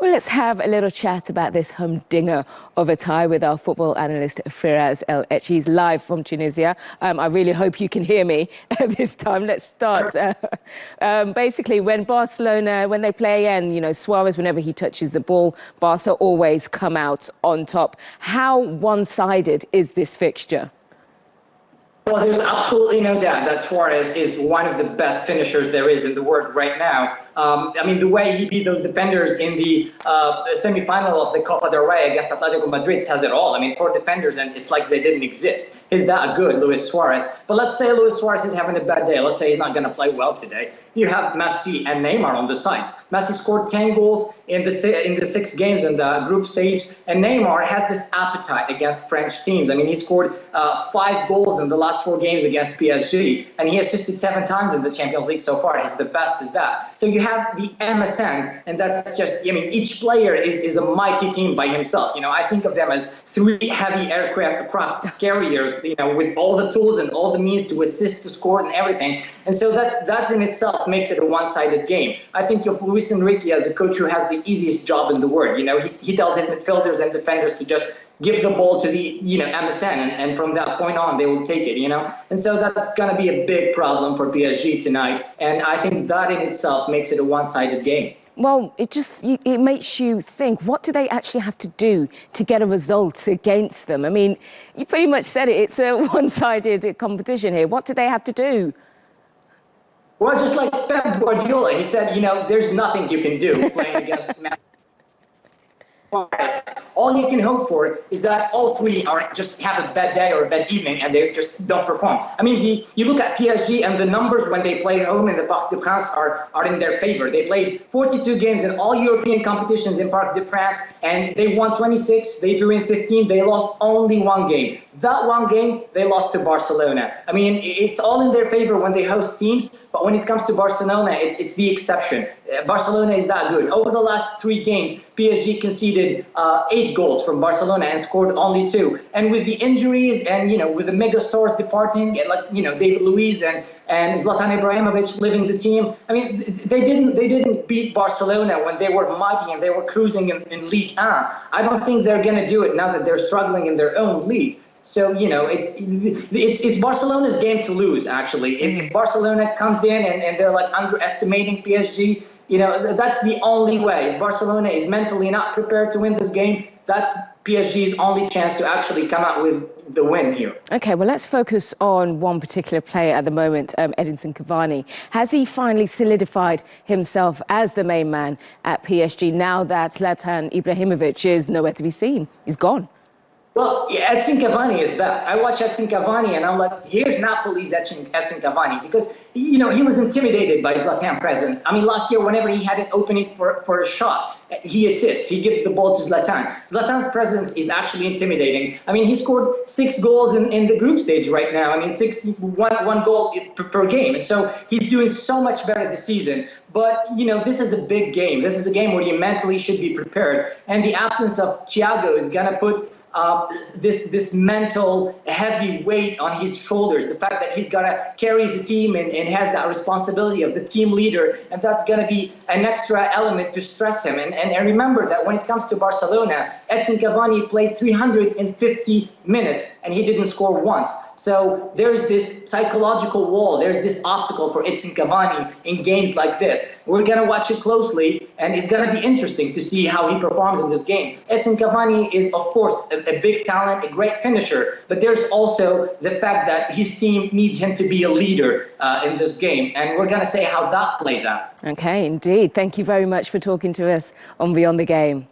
Well, let's have a little chat about this humdinger of a tie with our football analyst Firas Echi's live from Tunisia. I really hope you can hear me this time. Let's start. Basically, when Barcelona, when they play again, Suarez, whenever he touches the ball, Barca always come out on top. How one-sided is this fixture? Well, there's absolutely no doubt that Suarez is one of the best finishers there is in the world right now. The way he beat those defenders in the semi-final of the Copa del Rey against Atletico Madrid says it all. 4 defenders, and it's like they didn't exist. He's that good, Luis Suarez. But let's say Luis Suarez is having a bad day. Let's say he's not going to play well today. You have Messi and Neymar on the sides. Messi scored 10 goals in the 6 games in the group stage, and Neymar has this appetite against French teams. He scored 5 goals in the last 4 games against PSG, and he assisted 7 times in the Champions League so far. He's the best at that. So you have the MSN, and that's just, each player is a mighty team by himself. I think of them as 3 heavy aircraft carriers, with all the tools and all the means to assist, to score, and everything. And so that's in itself makes it a one-sided game. I think of Luis Enrique as a coach who has the easiest job in the world. He tells his midfielders and defenders to just give the ball to the MSN, and from that point on they will take it. And so that's going to be a big problem for PSG tonight, and I think that in itself makes it a one-sided game. Well, it makes you think, what do they actually have to do to get a result against them? You pretty much said it. It's a one-sided competition here. What do they have to do? Well, just like Pep Guardiola, he said, there's nothing you can do playing against Manchester. All you can hope for is that all 3 just have a bad day or a bad evening and they just don't perform. You look at PSG, and the numbers when they play home in the Parc des Princes are in their favor. They played 42 games in all European competitions in Parc des Princes, and they won 26. They drew in 15. They lost only 1 game. That 1 game, they lost to Barcelona. It's all in their favor when they host teams, but when it comes to Barcelona, it's the exception. Barcelona is that good. Over the last 3 games, PSG conceded 8 goals from Barcelona and scored only 2. And with the injuries and, with the mega stars departing, like, David Luiz and Zlatan Ibrahimovic leaving the team, they didn't beat Barcelona when they were mighty and they were cruising in Ligue 1. I don't think they're going to do it now that they're struggling in their own league. So, it's Barcelona's game to lose, actually. If Barcelona comes in and they're like underestimating PSG, that's the only way. If Barcelona is mentally not prepared to win this game, that's PSG's only chance to actually come out with the win here. OK, well, let's focus on one particular player at the moment, Edinson Cavani. Has he finally solidified himself as the main man at PSG now that Zlatan Ibrahimovic is nowhere to be seen? He's gone. Well, Edinson Cavani is back. I watch Edinson Cavani and I'm like, here's Napoli's Edinson Cavani, because, he was intimidated by Zlatan's presence. Last year, whenever he had an opening for a shot, he assists, he gives the ball to Zlatan. Zlatan's presence is actually intimidating. He scored 6 goals in the group stage right now. 1 goal per game. And so he's doing so much better this season. But, this is a big game. This is a game where you mentally should be prepared. And the absence of Thiago is going to put this mental heavy weight on his shoulders, the fact that he's got to carry the team and has that responsibility of the team leader, and that's going to be an extra element to stress him. And remember that when it comes to Barcelona, Edinson Cavani played 350 minutes and he didn't score once. So there's this psychological wall, there's this obstacle for Edinson Cavani in games like this. We're going to watch it closely, and it's going to be interesting to see how he performs in this game. Edinson Cavani is, of course, a big talent, a great finisher, but there's also the fact that his team needs him to be a leader in this game, and we're going to see how that plays out. OK, indeed. Thank you very much for talking to us on Beyond the Game.